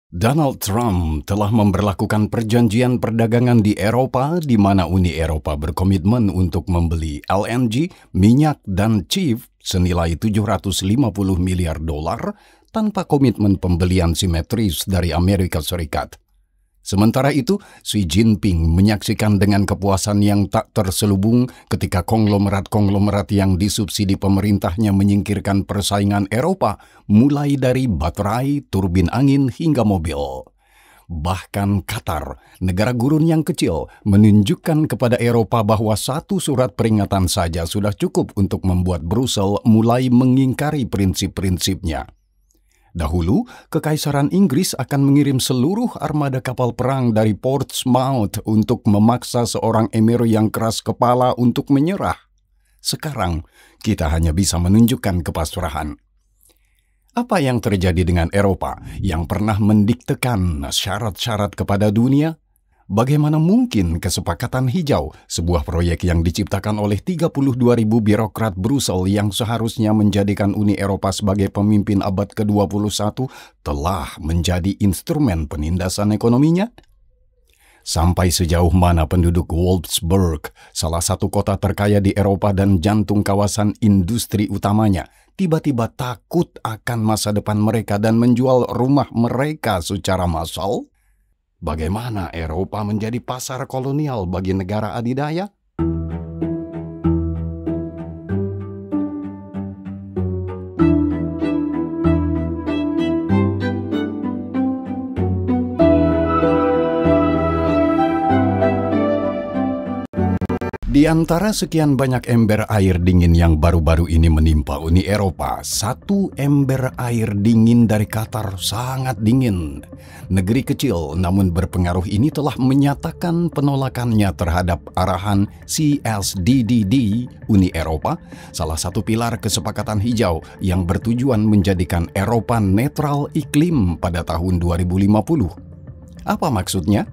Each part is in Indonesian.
Donald Trump telah memberlakukan perjanjian perdagangan di Eropa di mana Uni Eropa berkomitmen untuk membeli LNG, minyak, dan chief senilai 750 miliar dolar tanpa komitmen pembelian simetris dari Amerika Serikat. Sementara itu, Xi Jinping menyaksikan dengan kepuasan yang tak terselubung ketika konglomerat-konglomerat yang disubsidi pemerintahnya menyingkirkan persaingan Eropa, mulai dari baterai, turbin angin, hingga mobil. Bahkan Qatar, negara gurun yang kecil, menunjukkan kepada Eropa bahwa satu surat peringatan saja sudah cukup untuk membuat Brussel mulai mengingkari prinsip-prinsipnya. Dahulu, Kekaisaran Inggris akan mengirim seluruh armada kapal perang dari Portsmouth untuk memaksa seorang emir yang keras kepala untuk menyerah. Sekarang, kita hanya bisa menunjukkan kepasrahan. Apa yang terjadi dengan Eropa yang pernah mendiktekan syarat-syarat kepada dunia? Bagaimana mungkin kesepakatan hijau, sebuah proyek yang diciptakan oleh 32.000 birokrat Brussel yang seharusnya menjadikan Uni Eropa sebagai pemimpin abad ke-21, telah menjadi instrumen penindasan ekonominya? Sampai sejauh mana penduduk Wolfsburg, salah satu kota terkaya di Eropa dan jantung kawasan industri utamanya, tiba-tiba takut akan masa depan mereka dan menjual rumah mereka secara massal? Bagaimana Eropa menjadi pasar kolonial bagi negara adidaya? Di antara sekian banyak ember air dingin yang baru-baru ini menimpa Uni Eropa, satu ember air dingin dari Qatar sangat dingin. Negeri kecil namun berpengaruh ini telah menyatakan penolakannya terhadap arahan CSDDD Uni Eropa, salah satu pilar kesepakatan hijau yang bertujuan menjadikan Eropa netral iklim pada tahun 2050. Apa maksudnya?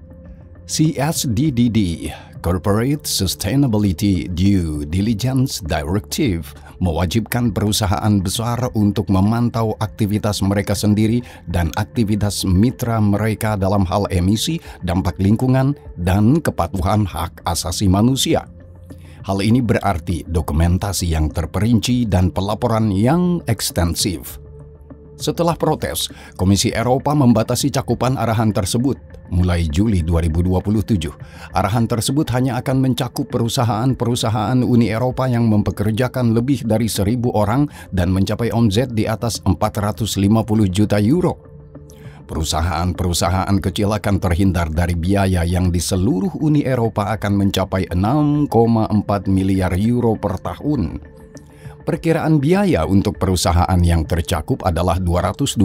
CSDDD, Corporate Sustainability Due Diligence Directive, mewajibkan perusahaan besar untuk memantau aktivitas mereka sendiri dan aktivitas mitra mereka dalam hal emisi, dampak lingkungan, dan kepatuhan hak asasi manusia. Hal ini berarti dokumentasi yang terperinci dan pelaporan yang ekstensif. Setelah protes, Komisi Eropa membatasi cakupan arahan tersebut. Mulai Juli 2027, arahan tersebut hanya akan mencakup perusahaan-perusahaan Uni Eropa yang mempekerjakan lebih dari 1.000 orang dan mencapai omset di atas 450 juta euro. Perusahaan-perusahaan kecil akan terhindar dari biaya yang di seluruh Uni Eropa akan mencapai 6,4 miliar euro per tahun. Perkiraan biaya untuk perusahaan yang tercakup adalah 220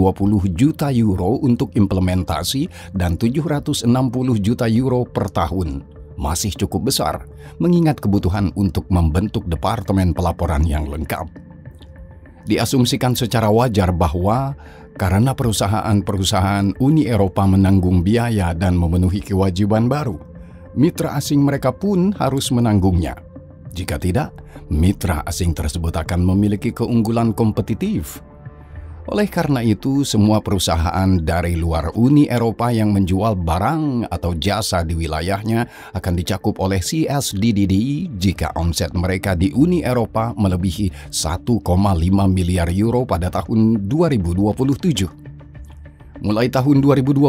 juta euro untuk implementasi dan 760 juta euro per tahun. Masih cukup besar, mengingat kebutuhan untuk membentuk departemen pelaporan yang lengkap. Diasumsikan secara wajar bahwa karena perusahaan-perusahaan Uni Eropa menanggung biaya dan memenuhi kewajiban baru, mitra asing mereka pun harus menanggungnya. Jika tidak, mitra asing tersebut akan memiliki keunggulan kompetitif. Oleh karena itu, semua perusahaan dari luar Uni Eropa yang menjual barang atau jasa di wilayahnya akan dicakup oleh CSDDD jika omset mereka di Uni Eropa melebihi 1,5 miliar euro pada tahun 2027. Mulai tahun 2029,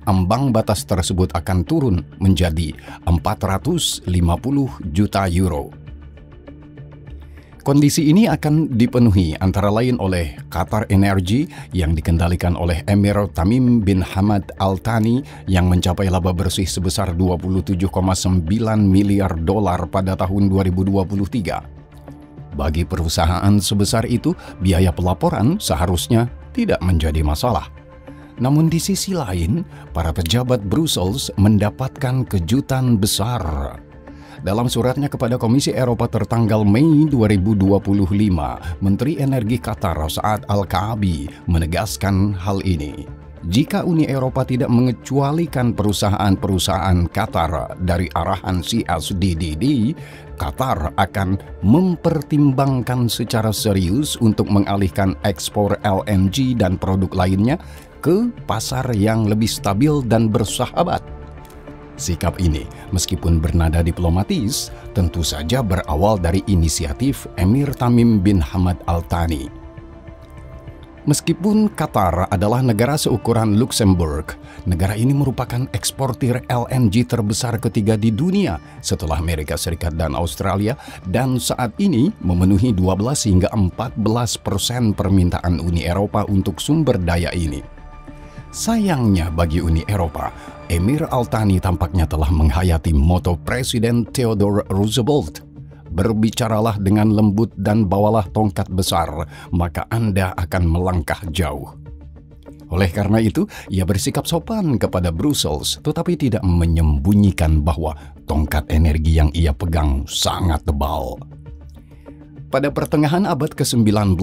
ambang batas tersebut akan turun menjadi 450 juta euro. Kondisi ini akan dipenuhi antara lain oleh Qatar Energy yang dikendalikan oleh Emir Tamim bin Hamad Al Thani yang mencapai laba bersih sebesar 27,9 miliar dolar pada tahun 2023. Bagi perusahaan sebesar itu, biaya pelaporan seharusnya tidak menjadi masalah. Namun di sisi lain, para pejabat Brussels mendapatkan kejutan besar. Dalam suratnya kepada Komisi Eropa tertanggal Mei 2025, Menteri Energi Qatar Saad Al-Kaabi menegaskan hal ini. Jika Uni Eropa tidak mengecualikan perusahaan-perusahaan Qatar dari arahan CSDDD, Qatar akan mempertimbangkan secara serius untuk mengalihkan ekspor LNG dan produk lainnya ke pasar yang lebih stabil dan bersahabat. Sikap ini, meskipun bernada diplomatis, tentu saja berawal dari inisiatif Emir Tamim bin Hamad Al Thani. Meskipun Qatar adalah negara seukuran Luxembourg, negara ini merupakan eksportir LNG terbesar ketiga di dunia setelah Amerika Serikat dan Australia, dan saat ini memenuhi 12 hingga 14% permintaan Uni Eropa untuk sumber daya ini. Sayangnya bagi Uni Eropa, Emir Al Thani tampaknya telah menghayati moto Presiden Theodore Roosevelt, "Berbicaralah dengan lembut dan bawalah tongkat besar, maka Anda akan melangkah jauh." Oleh karena itu, ia bersikap sopan kepada Brussels, tetapi tidak menyembunyikan bahwa tongkat energi yang ia pegang sangat tebal. Pada pertengahan abad ke-19,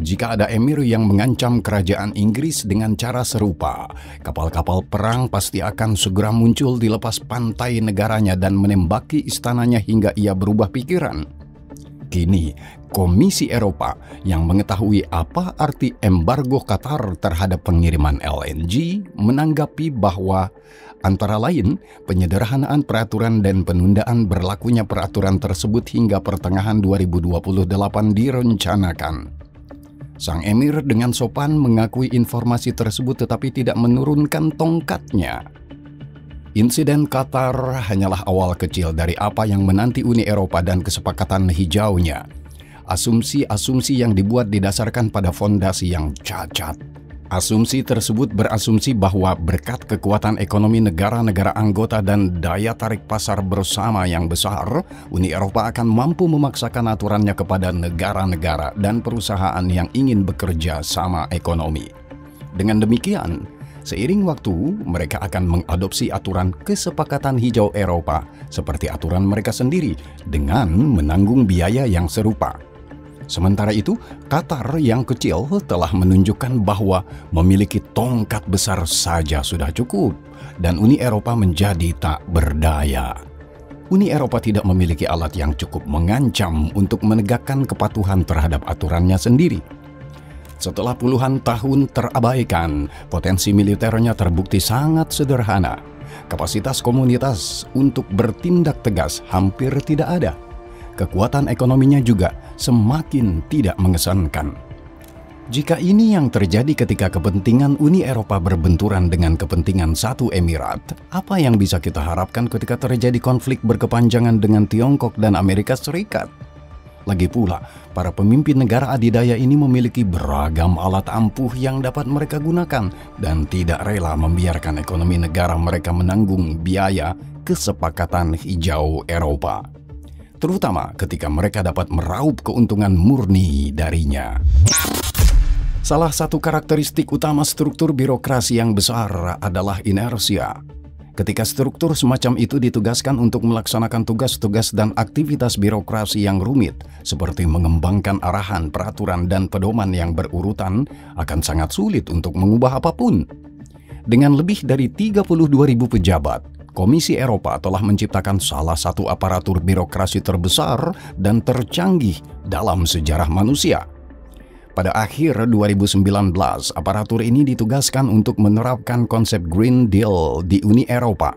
jika ada emir yang mengancam kerajaan Inggris dengan cara serupa, kapal-kapal perang pasti akan segera muncul di lepas pantai negaranya dan menembaki istananya hingga ia berubah pikiran. Kini, Komisi Eropa yang mengetahui apa arti embargo Qatar terhadap pengiriman LNG menanggapi bahwa antara lain penyederhanaan peraturan dan penundaan berlakunya peraturan tersebut hingga pertengahan 2028 direncanakan. Sang emir dengan sopan mengakui informasi tersebut tetapi tidak menurunkan tongkatnya. Insiden Qatar hanyalah awal kecil dari apa yang menanti Uni Eropa dan kesepakatan hijaunya. Asumsi-asumsi yang dibuat didasarkan pada fondasi yang cacat. Asumsi tersebut berasumsi bahwa berkat kekuatan ekonomi negara-negara anggota dan daya tarik pasar bersama yang besar, Uni Eropa akan mampu memaksakan aturannya kepada negara-negara dan perusahaan yang ingin bekerja sama ekonomi. Dengan demikian, seiring waktu, mereka akan mengadopsi aturan kesepakatan hijau Eropa seperti aturan mereka sendiri dengan menanggung biaya yang serupa. Sementara itu, Qatar yang kecil telah menunjukkan bahwa memiliki tongkat besar saja sudah cukup dan Uni Eropa menjadi tak berdaya. Uni Eropa tidak memiliki alat yang cukup mengancam untuk menegakkan kepatuhan terhadap aturannya sendiri. Setelah puluhan tahun terabaikan, potensi militernya terbukti sangat sederhana. Kapasitas komunitas untuk bertindak tegas hampir tidak ada. Kekuatan ekonominya juga semakin tidak mengesankan. Jika ini yang terjadi ketika kepentingan Uni Eropa berbenturan dengan kepentingan satu emirat, apa yang bisa kita harapkan ketika terjadi konflik berkepanjangan dengan Tiongkok dan Amerika Serikat? Lagi pula, para pemimpin negara adidaya ini memiliki beragam alat ampuh yang dapat mereka gunakan dan tidak rela membiarkan ekonomi negara mereka menanggung biaya kesepakatan hijau Eropa, terutama ketika mereka dapat meraup keuntungan murni darinya. Salah satu karakteristik utama struktur birokrasi yang besar adalah inersia. Ketika struktur semacam itu ditugaskan untuk melaksanakan tugas-tugas dan aktivitas birokrasi yang rumit, seperti mengembangkan arahan, peraturan, dan pedoman yang berurutan, akan sangat sulit untuk mengubah apapun. Dengan lebih dari 32.000 pejabat, Komisi Eropa telah menciptakan salah satu aparatur birokrasi terbesar dan tercanggih dalam sejarah manusia. Pada akhir 2019, aparatur ini ditugaskan untuk menerapkan konsep Green Deal di Uni Eropa.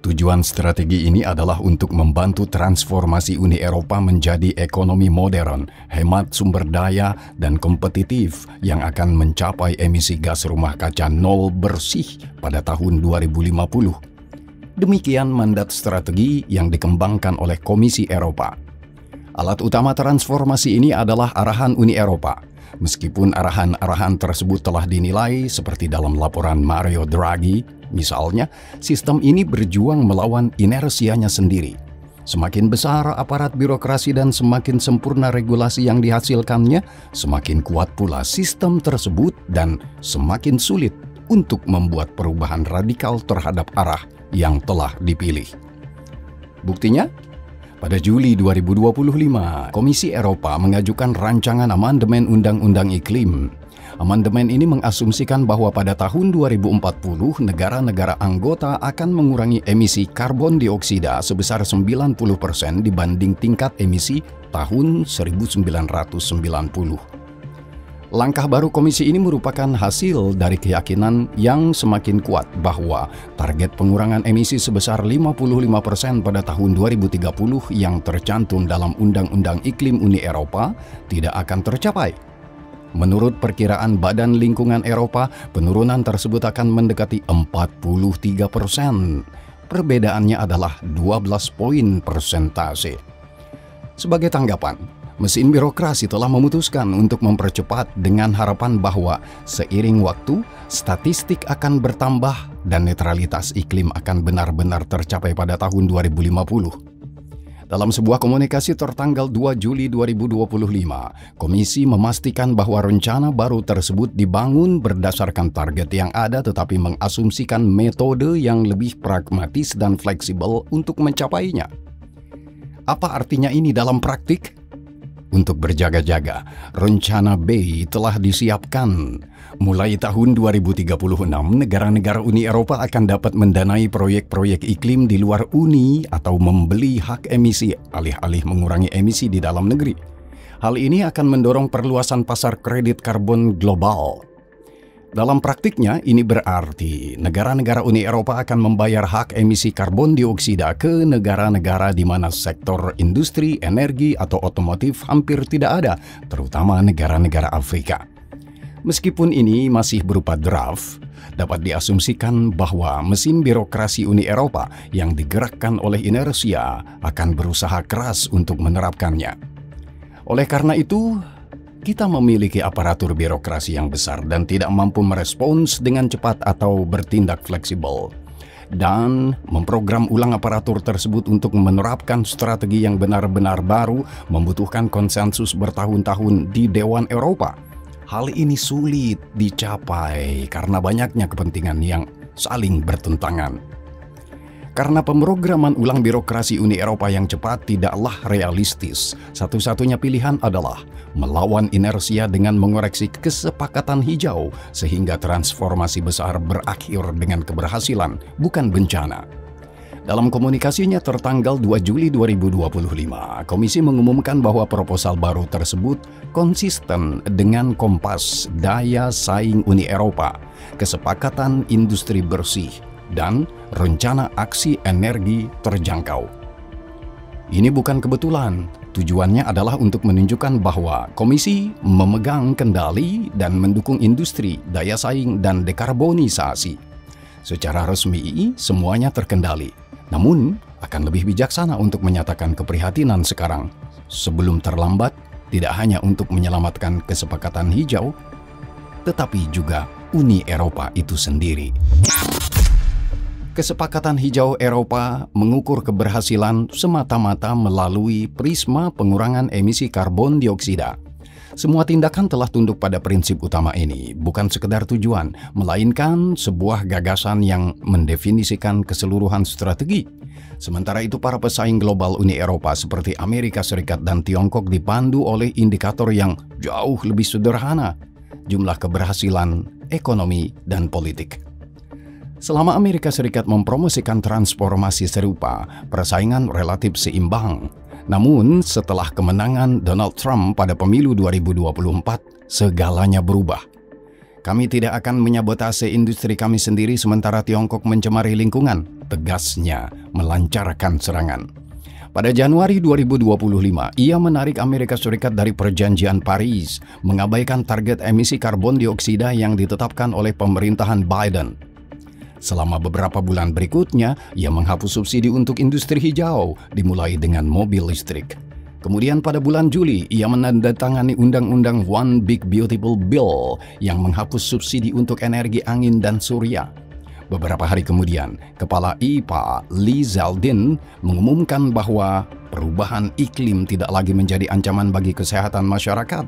Tujuan strategi ini adalah untuk membantu transformasi Uni Eropa menjadi ekonomi modern, hemat sumber daya, dan kompetitif yang akan mencapai emisi gas rumah kaca nol bersih pada tahun 2050. Demikian mandat strategi yang dikembangkan oleh Komisi Eropa. Alat utama transformasi ini adalah arahan Uni Eropa. Meskipun arahan-arahan tersebut telah dinilai seperti dalam laporan Mario Draghi, misalnya, sistem ini berjuang melawan inersianya sendiri. Semakin besar aparat birokrasi dan semakin sempurna regulasi yang dihasilkannya, semakin kuat pula sistem tersebut dan semakin sulit untuk membuat perubahan radikal terhadap arah yang telah dipilih. Buktinya, pada Juli 2025, Komisi Eropa mengajukan rancangan amandemen Undang-Undang Iklim. Amandemen ini mengasumsikan bahwa pada tahun 2040, negara-negara anggota akan mengurangi emisi karbon dioksida sebesar 90% dibanding tingkat emisi tahun 1990. Langkah baru komisi ini merupakan hasil dari keyakinan yang semakin kuat bahwa target pengurangan emisi sebesar 55% pada tahun 2030 yang tercantum dalam Undang-Undang Iklim Uni Eropa tidak akan tercapai. Menurut perkiraan Badan Lingkungan Eropa, penurunan tersebut akan mendekati 43%. Perbedaannya adalah 12 poin persentase. Sebagai tanggapan, mesin birokrasi telah memutuskan untuk mempercepat dengan harapan bahwa seiring waktu, statistik akan bertambah dan netralitas iklim akan benar-benar tercapai pada tahun 2050. Dalam sebuah komunikasi tertanggal 2 Juli 2025, Komisi memastikan bahwa rencana baru tersebut dibangun berdasarkan target yang ada tetapi mengasumsikan metode yang lebih pragmatis dan fleksibel untuk mencapainya. Apa artinya ini dalam praktik? Untuk berjaga-jaga, rencana B telah disiapkan. Mulai tahun 2036, negara-negara Uni Eropa akan dapat mendanai proyek-proyek iklim di luar Uni atau membeli hak emisi alih-alih mengurangi emisi di dalam negeri. Hal ini akan mendorong perluasan pasar kredit karbon global. Dalam praktiknya, ini berarti negara-negara Uni Eropa akan membayar hak emisi karbon dioksida ke negara-negara di mana sektor industri, energi, atau otomotif hampir tidak ada, terutama negara-negara Afrika. Meskipun ini masih berupa draft, dapat diasumsikan bahwa mesin birokrasi Uni Eropa yang digerakkan oleh inersia akan berusaha keras untuk menerapkannya. Oleh karena itu, kita memiliki aparatur birokrasi yang besar dan tidak mampu merespons dengan cepat atau bertindak fleksibel. Dan memprogram ulang aparatur tersebut untuk menerapkan strategi yang benar-benar baru membutuhkan konsensus bertahun-tahun di Dewan Eropa. Hal ini sulit dicapai karena banyaknya kepentingan yang saling bertentangan. Karena pemrograman ulang birokrasi Uni Eropa yang cepat tidaklah realistis, satu-satunya pilihan adalah melawan inersia dengan mengoreksi kesepakatan hijau sehingga transformasi besar berakhir dengan keberhasilan, bukan bencana. Dalam komunikasinya tertanggal 2 Juli 2025, Komisi mengumumkan bahwa proposal baru tersebut konsisten dengan kompas daya saing Uni Eropa, kesepakatan industri bersih, dan rencana aksi energi terjangkau. Ini bukan kebetulan, tujuannya adalah untuk menunjukkan bahwa Komisi memegang kendali dan mendukung industri, daya saing, dan dekarbonisasi. Secara resmi, semuanya terkendali. Namun, akan lebih bijaksana untuk menyatakan keprihatinan sekarang, sebelum terlambat, tidak hanya untuk menyelamatkan kesepakatan hijau, tetapi juga Uni Eropa itu sendiri. Kesepakatan Hijau Eropa mengukur keberhasilan semata-mata melalui prisma pengurangan emisi karbon dioksida. Semua tindakan telah tunduk pada prinsip utama ini, bukan sekedar tujuan, melainkan sebuah gagasan yang mendefinisikan keseluruhan strategi. Sementara itu, para pesaing global Uni Eropa seperti Amerika Serikat dan Tiongkok dipandu oleh indikator yang jauh lebih sederhana, jumlah keberhasilan, ekonomi, dan politik. Selama Amerika Serikat mempromosikan transformasi serupa, persaingan relatif seimbang. Namun, setelah kemenangan Donald Trump pada pemilu 2024, segalanya berubah. Kami tidak akan menyabotase industri kami sendiri sementara Tiongkok mencemari lingkungan, tegasnya melancarkan serangan. Pada Januari 2025, ia menarik Amerika Serikat dari Perjanjian Paris, mengabaikan target emisi karbon dioksida yang ditetapkan oleh pemerintahan Biden. Selama beberapa bulan berikutnya, ia menghapus subsidi untuk industri hijau, dimulai dengan mobil listrik. Kemudian pada bulan Juli, ia menandatangani Undang-Undang One Big Beautiful Bill yang menghapus subsidi untuk energi angin dan surya. Beberapa hari kemudian, Kepala IPA Lee Zeldin mengumumkan bahwa perubahan iklim tidak lagi menjadi ancaman bagi kesehatan masyarakat.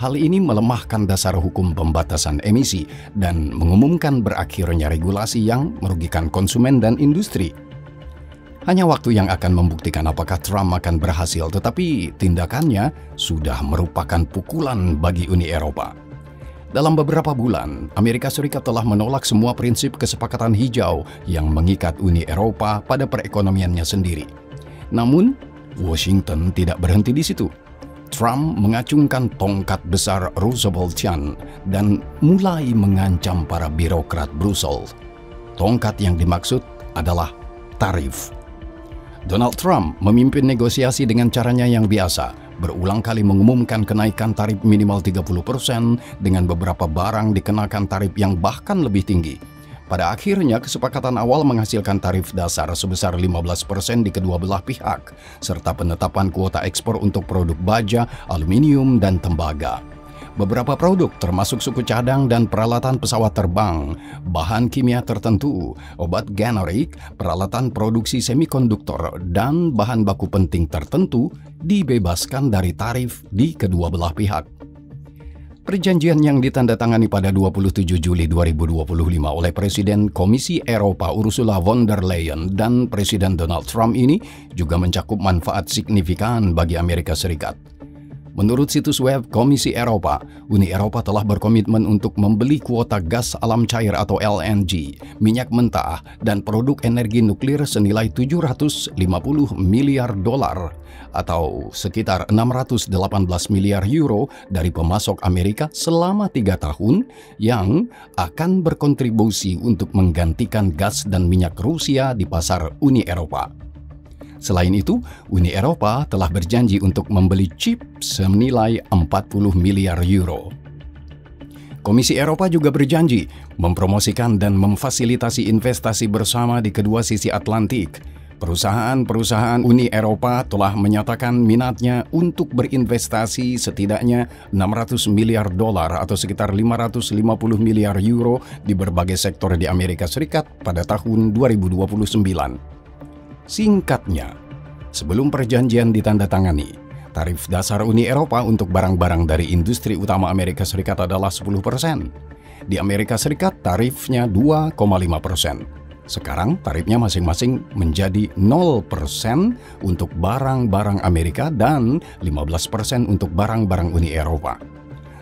Hal ini melemahkan dasar hukum pembatasan emisi dan mengumumkan berakhirnya regulasi yang merugikan konsumen dan industri. Hanya waktu yang akan membuktikan apakah Trump akan berhasil, tetapi tindakannya sudah merupakan pukulan bagi Uni Eropa. Dalam beberapa bulan, Amerika Serikat telah menolak semua prinsip kesepakatan hijau yang mengikat Uni Eropa pada perekonomiannya sendiri. Namun, Washington tidak berhenti di situ. Trump mengacungkan tongkat besar Rooseveltian dan mulai mengancam para birokrat Brussels. Tongkat yang dimaksud adalah tarif. Donald Trump memimpin negosiasi dengan caranya yang biasa, berulang kali mengumumkan kenaikan tarif minimal 30% dengan beberapa barang dikenakan tarif yang bahkan lebih tinggi. Pada akhirnya, kesepakatan awal menghasilkan tarif dasar sebesar 15% di kedua belah pihak, serta penetapan kuota ekspor untuk produk baja, aluminium, dan tembaga. Beberapa produk termasuk suku cadang dan peralatan pesawat terbang, bahan kimia tertentu, obat generik, peralatan produksi semikonduktor, dan bahan baku penting tertentu dibebaskan dari tarif di kedua belah pihak. Perjanjian yang ditandatangani pada 27 Juli 2025 oleh Presiden Komisi Eropa Ursula von der Leyen dan Presiden Donald Trump ini juga mencakup manfaat signifikan bagi Amerika Serikat. Menurut situs web Komisi Eropa, Uni Eropa telah berkomitmen untuk membeli kuota gas alam cair atau LNG, minyak mentah, dan produk energi nuklir senilai 750 miliar dolar atau sekitar 618 miliar euro dari pemasok Amerika selama 3 tahun yang akan berkontribusi untuk menggantikan gas dan minyak Rusia di pasar Uni Eropa. Selain itu, Uni Eropa telah berjanji untuk membeli chip senilai 40 miliar euro. Komisi Eropa juga berjanji mempromosikan dan memfasilitasi investasi bersama di kedua sisi Atlantik. Perusahaan-perusahaan Uni Eropa telah menyatakan minatnya untuk berinvestasi setidaknya 600 miliar dolar atau sekitar 550 miliar euro di berbagai sektor di Amerika Serikat pada tahun 2029. Singkatnya, sebelum perjanjian ditandatangani, tarif dasar Uni Eropa untuk barang-barang dari industri utama Amerika Serikat adalah 10%. Di Amerika Serikat tarifnya 2,5%. Sekarang tarifnya masing-masing menjadi 0% untuk barang-barang Amerika dan 15% untuk barang-barang Uni Eropa.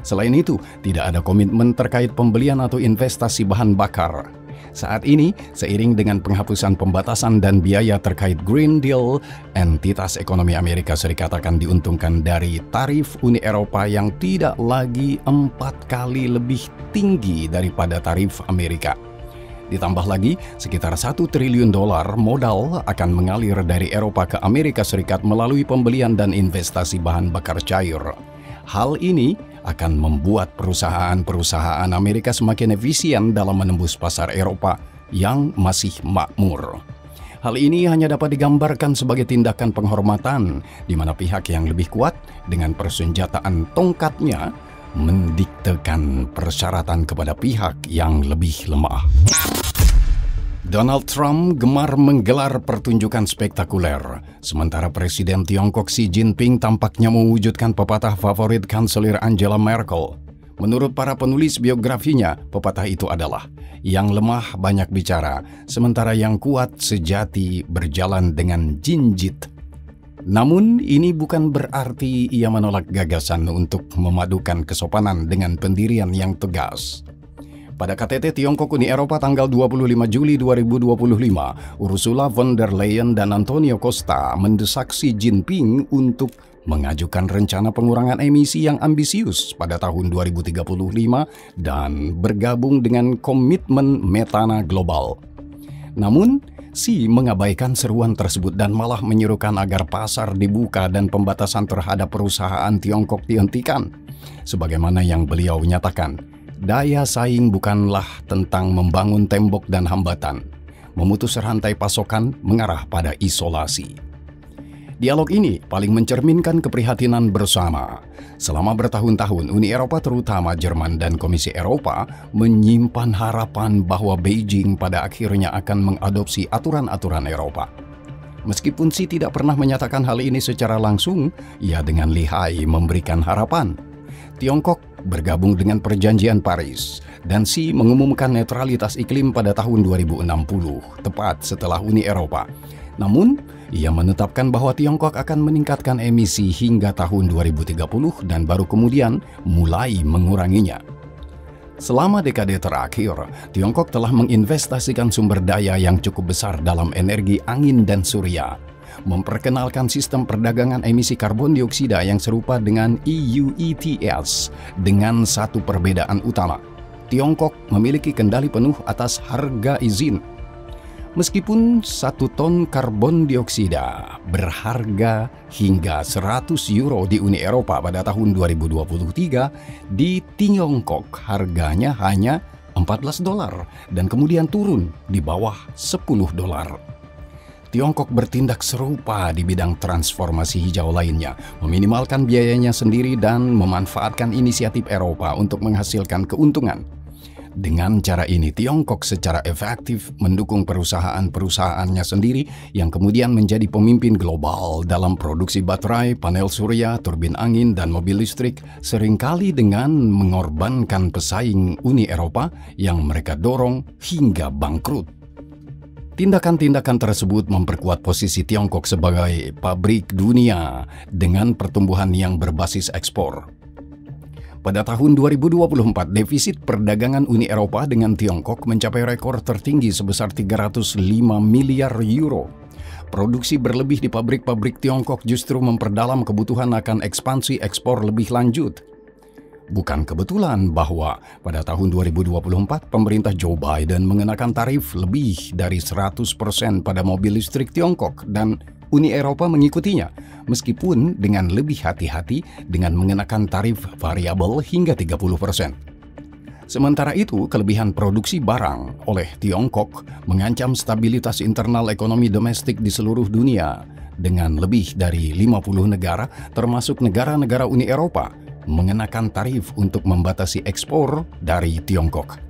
Selain itu, tidak ada komitmen terkait pembelian atau investasi bahan bakar. Saat ini, seiring dengan penghapusan pembatasan dan biaya terkait Green Deal, entitas ekonomi Amerika Serikat akan diuntungkan dari tarif Uni Eropa yang tidak lagi 4 kali lebih tinggi daripada tarif Amerika. Ditambah lagi, sekitar 1 triliun dolar modal akan mengalir dari Eropa ke Amerika Serikat melalui pembelian dan investasi bahan bakar cair. Hal ini akan membuat perusahaan-perusahaan Amerika semakin efisien dalam menembus pasar Eropa yang masih makmur. Hal ini hanya dapat digambarkan sebagai tindakan penghormatan di mana pihak yang lebih kuat dengan persenjataan tongkatnya mendiktekan persyaratan kepada pihak yang lebih lemah. Donald Trump gemar menggelar pertunjukan spektakuler, sementara Presiden Tiongkok Xi Jinping tampaknya mewujudkan pepatah favorit Kanselir Angela Merkel. Menurut para penulis biografinya, pepatah itu adalah, yang lemah banyak bicara, sementara yang kuat sejati berjalan dengan jinjit. Namun, ini bukan berarti ia menolak gagasan untuk memadukan kesopanan dengan pendirian yang tegas. Pada KTT Tiongkok Uni Eropa tanggal 25 Juli 2025, Ursula von der Leyen dan Antonio Costa mendesak Xi Jinping untuk mengajukan rencana pengurangan emisi yang ambisius pada tahun 2035 dan bergabung dengan komitmen metana global. Namun, Xi mengabaikan seruan tersebut dan malah menyerukan agar pasar dibuka dan pembatasan terhadap perusahaan Tiongkok dihentikan. Sebagaimana yang beliau nyatakan, daya saing bukanlah tentang membangun tembok dan hambatan, memutus rantai pasokan mengarah pada isolasi. Dialog ini paling mencerminkan keprihatinan bersama. Selama bertahun-tahun, Uni Eropa terutama Jerman dan Komisi Eropa menyimpan harapan bahwa Beijing pada akhirnya akan mengadopsi aturan-aturan Eropa. Meskipun Xi tidak pernah menyatakan hal ini secara langsung, ia dengan lihai memberikan harapan. Tiongkok bergabung dengan Perjanjian Paris, dan Xi mengumumkan netralitas iklim pada tahun 2060, tepat setelah Uni Eropa. Namun, ia menetapkan bahwa Tiongkok akan meningkatkan emisi hingga tahun 2030 dan baru kemudian mulai menguranginya. Selama dekade terakhir, Tiongkok telah menginvestasikan sumber daya yang cukup besar dalam energi angin dan surya, memperkenalkan sistem perdagangan emisi karbon dioksida yang serupa dengan EU ETS dengan satu perbedaan utama. Tiongkok memiliki kendali penuh atas harga izin. Meskipun 1 ton karbon dioksida berharga hingga 100 euro di Uni Eropa pada tahun 2023, di Tiongkok harganya hanya 14 dolar dan kemudian turun di bawah 10 dolar. Tiongkok bertindak serupa di bidang transformasi hijau lainnya, meminimalkan biayanya sendiri dan memanfaatkan inisiatif Eropa untuk menghasilkan keuntungan. Dengan cara ini, Tiongkok secara efektif mendukung perusahaan-perusahaannya sendiri yang kemudian menjadi pemimpin global dalam produksi baterai, panel surya, turbin angin, dan mobil listrik, seringkali dengan mengorbankan pesaing Uni Eropa yang mereka dorong hingga bangkrut. Tindakan-tindakan tersebut memperkuat posisi Tiongkok sebagai pabrik dunia dengan pertumbuhan yang berbasis ekspor. Pada tahun 2024, defisit perdagangan Uni Eropa dengan Tiongkok mencapai rekor tertinggi sebesar 305 miliar euro. Produksi berlebih di pabrik-pabrik Tiongkok justru memperdalam kebutuhan akan ekspansi ekspor lebih lanjut. Bukan kebetulan bahwa pada tahun 2024, pemerintah Joe Biden mengenakan tarif lebih dari 100% pada mobil listrik Tiongkok dan Uni Eropa mengikutinya, meskipun dengan lebih hati-hati dengan mengenakan tarif variabel hingga 30%. Sementara itu, kelebihan produksi barang oleh Tiongkok mengancam stabilitas internal ekonomi domestik di seluruh dunia, dengan lebih dari 50 negara, termasuk negara-negara Uni Eropa, mengenakan tarif untuk membatasi ekspor dari Tiongkok.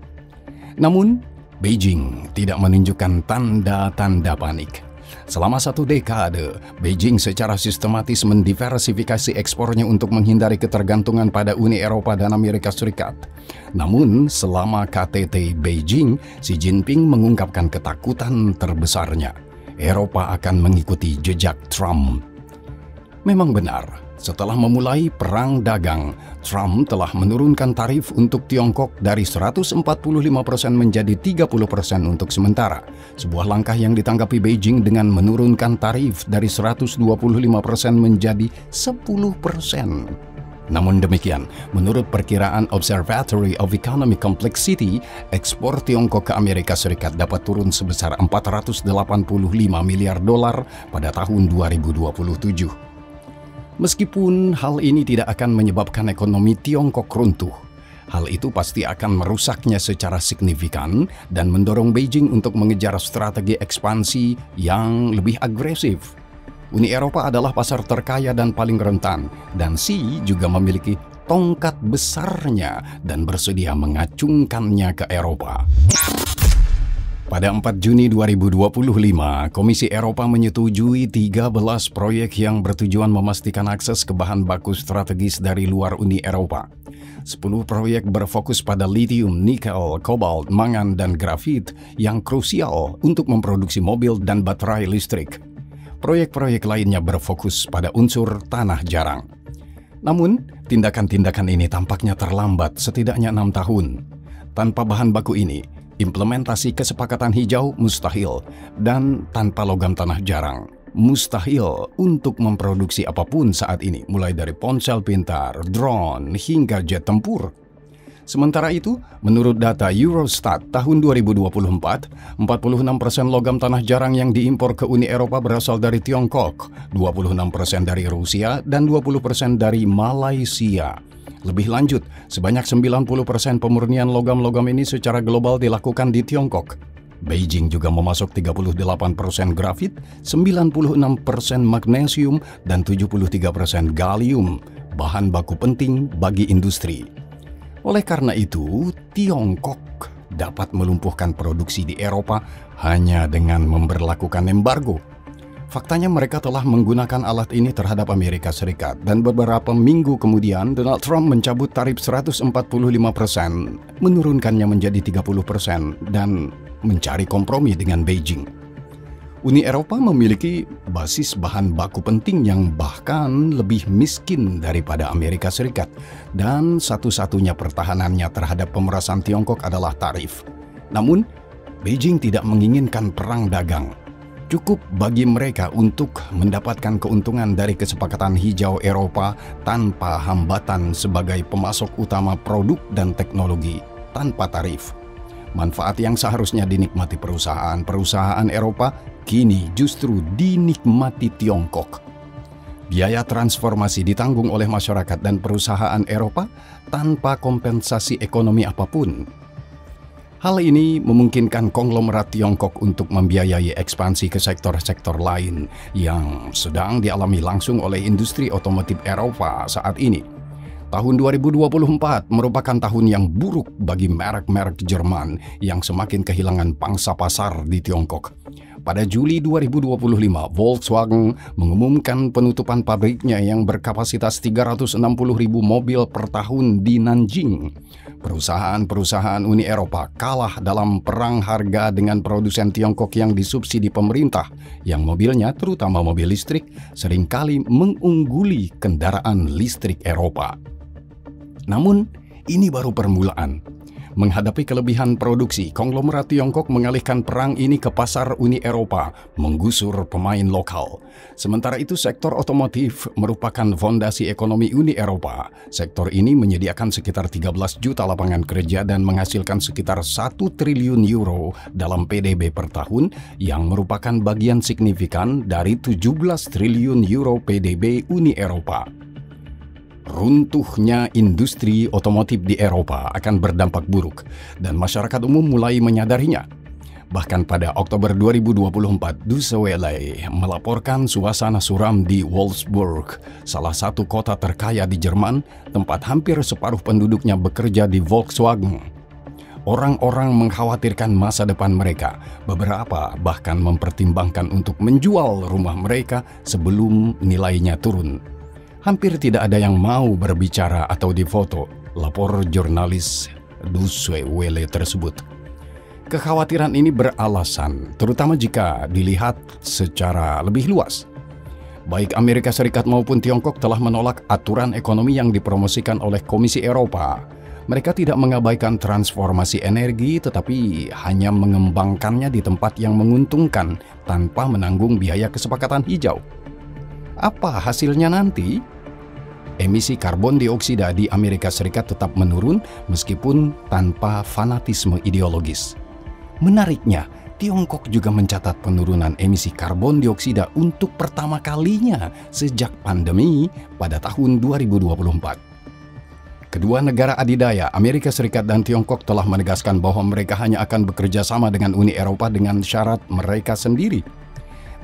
Namun, Beijing tidak menunjukkan tanda-tanda panik. Selama 1 dekade, Beijing secara sistematis mendiversifikasi ekspornya untuk menghindari ketergantungan pada Uni Eropa dan Amerika Serikat. Namun, selama KTT Beijing, Xi Jinping mengungkapkan ketakutan terbesarnya. Eropa akan mengikuti jejak Trump. Memang benar, setelah memulai perang dagang, Trump telah menurunkan tarif untuk Tiongkok dari 145% menjadi 30% untuk sementara. Sebuah langkah yang ditanggapi Beijing dengan menurunkan tarif dari 125% menjadi 10%. Namun demikian, menurut perkiraan Observatory of Economic Complexity, ekspor Tiongkok ke Amerika Serikat dapat turun sebesar 485 miliar dolar pada tahun 2027. Meskipun hal ini tidak akan menyebabkan ekonomi Tiongkok runtuh, hal itu pasti akan merusaknya secara signifikan dan mendorong Beijing untuk mengejar strategi ekspansi yang lebih agresif. Uni Eropa adalah pasar terkaya dan paling rentan, dan Xi juga memiliki tongkat besarnya dan bersedia mengacungkannya ke Eropa. Pada 4 Juni 2025, Komisi Eropa menyetujui 13 proyek yang bertujuan memastikan akses ke bahan baku strategis dari luar Uni Eropa. 10 proyek berfokus pada lithium, nikel, kobalt, mangan, dan grafit yang krusial untuk memproduksi mobil dan baterai listrik. Proyek-proyek lainnya berfokus pada unsur tanah jarang. Namun, tindakan-tindakan ini tampaknya terlambat setidaknya 6 tahun. Tanpa bahan baku ini, implementasi kesepakatan hijau mustahil, dan tanpa logam tanah jarang, mustahil untuk memproduksi apapun saat ini, mulai dari ponsel pintar, drone, hingga jet tempur. Sementara itu, menurut data Eurostat tahun 2024, 46% logam tanah jarang yang diimpor ke Uni Eropa berasal dari Tiongkok, 26% dari Rusia, dan 20% dari Malaysia. Lebih lanjut, sebanyak 90% pemurnian logam-logam ini secara global dilakukan di Tiongkok. Beijing juga memasok 38% grafit, 96% magnesium, dan 73% gallium, bahan baku penting bagi industri. Oleh karena itu, Tiongkok dapat melumpuhkan produksi di Eropa hanya dengan memberlakukan embargo. Faktanya mereka telah menggunakan alat ini terhadap Amerika Serikat, dan beberapa minggu kemudian Donald Trump mencabut tarif 145%, menurunkannya menjadi 30%, dan mencari kompromi dengan Beijing. Uni Eropa memiliki basis bahan baku penting yang bahkan lebih miskin daripada Amerika Serikat, dan satu-satunya pertahanannya terhadap pemerasan Tiongkok adalah tarif. Namun, Beijing tidak menginginkan perang dagang. Cukup bagi mereka untuk mendapatkan keuntungan dari kesepakatan hijau Eropa tanpa hambatan sebagai pemasok utama produk dan teknologi tanpa tarif. Manfaat yang seharusnya dinikmati perusahaan-perusahaan Eropa kini justru dinikmati Tiongkok. Biaya transformasi ditanggung oleh masyarakat dan perusahaan Eropa tanpa kompensasi ekonomi apapun. Hal ini memungkinkan konglomerat Tiongkok untuk membiayai ekspansi ke sektor-sektor lain yang sedang dialami langsung oleh industri otomotif Eropa saat ini. Tahun 2024 merupakan tahun yang buruk bagi merek-merek Jerman yang semakin kehilangan pangsa pasar di Tiongkok. Pada Juli 2025, Volkswagen mengumumkan penutupan pabriknya yang berkapasitas 360.000 mobil per tahun di Nanjing. Perusahaan-perusahaan Uni Eropa kalah dalam perang harga dengan produsen Tiongkok yang disubsidi pemerintah, yang mobilnya, terutama mobil listrik, seringkali mengungguli kendaraan listrik Eropa. Namun, ini baru permulaan. Menghadapi kelebihan produksi, konglomerat Tiongkok mengalihkan perang ini ke pasar Uni Eropa, menggusur pemain lokal. Sementara itu, sektor otomotif merupakan fondasi ekonomi Uni Eropa. Sektor ini menyediakan sekitar 13 juta lapangan kerja dan menghasilkan sekitar 1 triliun euro dalam PDB per tahun, yang merupakan bagian signifikan dari 17 triliun euro PDB Uni Eropa. Runtuhnya industri otomotif di Eropa akan berdampak buruk dan masyarakat umum mulai menyadarinya. Bahkan pada Oktober 2024, Deutsche Welle melaporkan suasana suram di Wolfsburg, salah satu kota terkaya di Jerman, tempat hampir separuh penduduknya bekerja di Volkswagen. Orang-orang mengkhawatirkan masa depan mereka. Beberapa bahkan mempertimbangkan untuk menjual rumah mereka sebelum nilainya turun. Hampir tidak ada yang mau berbicara atau difoto, lapor jurnalis Deutsche Welle tersebut. Kekhawatiran ini beralasan, terutama jika dilihat secara lebih luas. Baik Amerika Serikat maupun Tiongkok telah menolak aturan ekonomi yang dipromosikan oleh Komisi Eropa. Mereka tidak mengabaikan transformasi energi, tetapi hanya mengembangkannya di tempat yang menguntungkan tanpa menanggung biaya kesepakatan hijau. Apa hasilnya nanti? Emisi karbon dioksida di Amerika Serikat tetap menurun meskipun tanpa fanatisme ideologis. Menariknya, Tiongkok juga mencatat penurunan emisi karbon dioksida untuk pertama kalinya sejak pandemi pada tahun 2024. Kedua negara adidaya, Amerika Serikat dan Tiongkok, telah menegaskan bahwa mereka hanya akan bekerja sama dengan Uni Eropa dengan syarat mereka sendiri.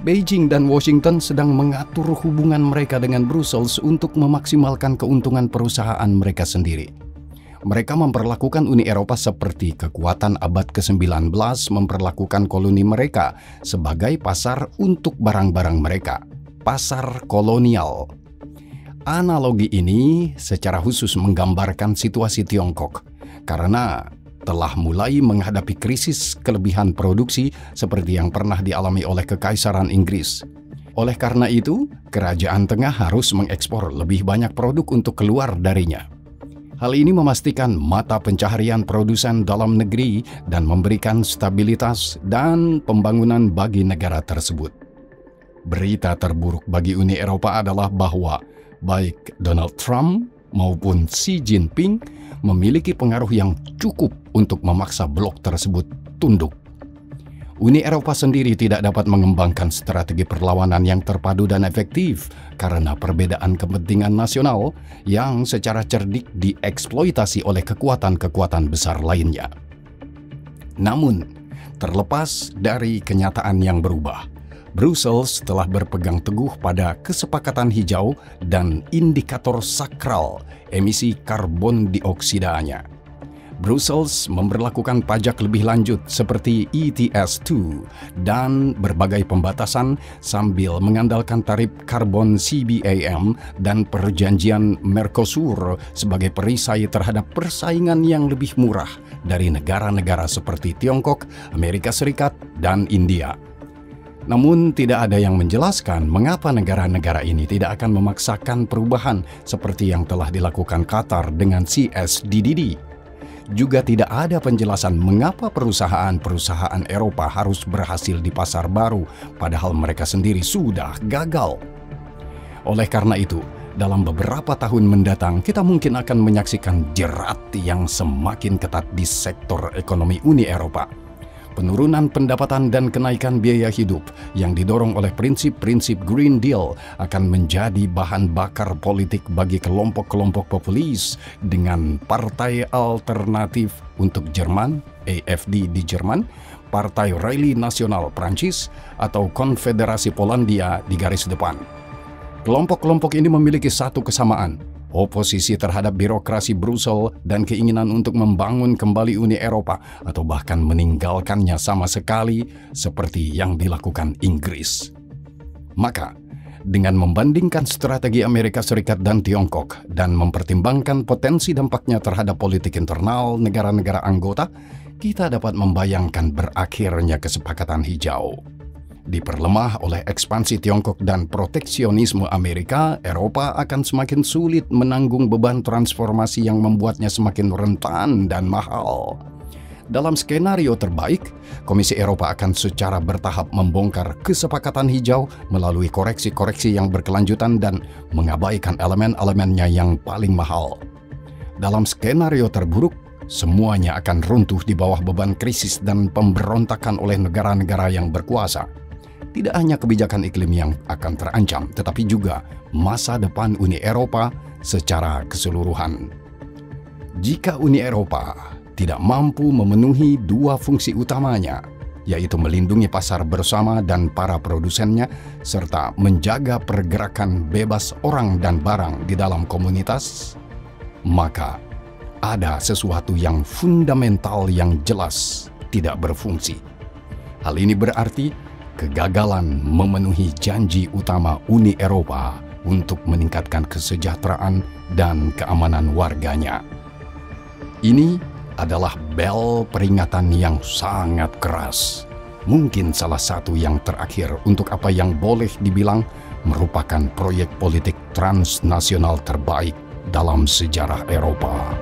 Beijing dan Washington sedang mengatur hubungan mereka dengan Brussels untuk memaksimalkan keuntungan perusahaan mereka sendiri. Mereka memperlakukan Uni Eropa seperti kekuatan abad ke-19 memperlakukan koloni mereka sebagai pasar untuk barang-barang mereka, pasar kolonial. Analogi ini secara khusus menggambarkan situasi Tiongkok, karena telah mulai menghadapi krisis kelebihan produksi seperti yang pernah dialami oleh Kekaisaran Inggris. Oleh karena itu, kerajaan tengah harus mengekspor lebih banyak produk untuk keluar darinya. Hal ini memastikan mata pencaharian produsen dalam negeri dan memberikan stabilitas dan pembangunan bagi negara tersebut. Berita terburuk bagi Uni Eropa adalah bahwa baik Donald Trump maupun Xi Jinping memiliki pengaruh yang cukup untuk memaksa blok tersebut tunduk. Uni Eropa sendiri tidak dapat mengembangkan strategi perlawanan yang terpadu dan efektif karena perbedaan kepentingan nasional yang secara cerdik dieksploitasi oleh kekuatan-kekuatan besar lainnya. Namun, terlepas dari kenyataan yang berubah, Brussels telah berpegang teguh pada kesepakatan hijau dan indikator sakral emisi karbon dioksidanya. Brussels memberlakukan pajak lebih lanjut seperti ETS2 dan berbagai pembatasan sambil mengandalkan tarif karbon CBAM dan perjanjian Mercosur sebagai perisai terhadap persaingan yang lebih murah dari negara-negara seperti Tiongkok, Amerika Serikat, dan India. Namun tidak ada yang menjelaskan mengapa negara-negara ini tidak akan memaksakan perubahan seperti yang telah dilakukan Qatar dengan CSDDD. Juga tidak ada penjelasan mengapa perusahaan-perusahaan Eropa harus berhasil di pasar baru padahal mereka sendiri sudah gagal. Oleh karena itu, dalam beberapa tahun mendatang kita mungkin akan menyaksikan jerat yang semakin ketat di sektor ekonomi Uni Eropa. Penurunan pendapatan dan kenaikan biaya hidup yang didorong oleh prinsip-prinsip Green Deal akan menjadi bahan bakar politik bagi kelompok-kelompok populis dengan Partai Alternatif untuk Jerman, AFD di Jerman, Partai Rally Nasional Prancis, atau Konfederasi Polandia di garis depan. Kelompok-kelompok ini memiliki satu kesamaan, oposisi terhadap birokrasi Brussel dan keinginan untuk membangun kembali Uni Eropa atau bahkan meninggalkannya sama sekali seperti yang dilakukan Inggris. Maka, dengan membandingkan strategi Amerika Serikat dan Tiongkok dan mempertimbangkan potensi dampaknya terhadap politik internal negara-negara anggota, kita dapat membayangkan berakhirnya kesepakatan hijau. Diperlemah oleh ekspansi Tiongkok dan proteksionisme Amerika, Eropa akan semakin sulit menanggung beban transformasi yang membuatnya semakin rentan dan mahal. Dalam skenario terbaik, Komisi Eropa akan secara bertahap membongkar kesepakatan hijau melalui koreksi-koreksi yang berkelanjutan dan mengabaikan elemen-elemennya yang paling mahal. Dalam skenario terburuk, semuanya akan runtuh di bawah beban krisis dan pemberontakan oleh negara-negara yang berkuasa. Tidak hanya kebijakan iklim yang akan terancam, tetapi juga masa depan Uni Eropa secara keseluruhan. Jika Uni Eropa tidak mampu memenuhi dua fungsi utamanya, yaitu melindungi pasar bersama dan para produsennya, serta menjaga pergerakan bebas orang dan barang di dalam komunitas, maka ada sesuatu yang fundamental yang jelas tidak berfungsi. Hal ini berarti kegagalan memenuhi janji utama Uni Eropa untuk meningkatkan kesejahteraan dan keamanan warganya. Ini adalah bel peringatan yang sangat keras. Mungkin salah satu yang terakhir untuk apa yang boleh dibilang merupakan proyek politik transnasional terbaik dalam sejarah Eropa.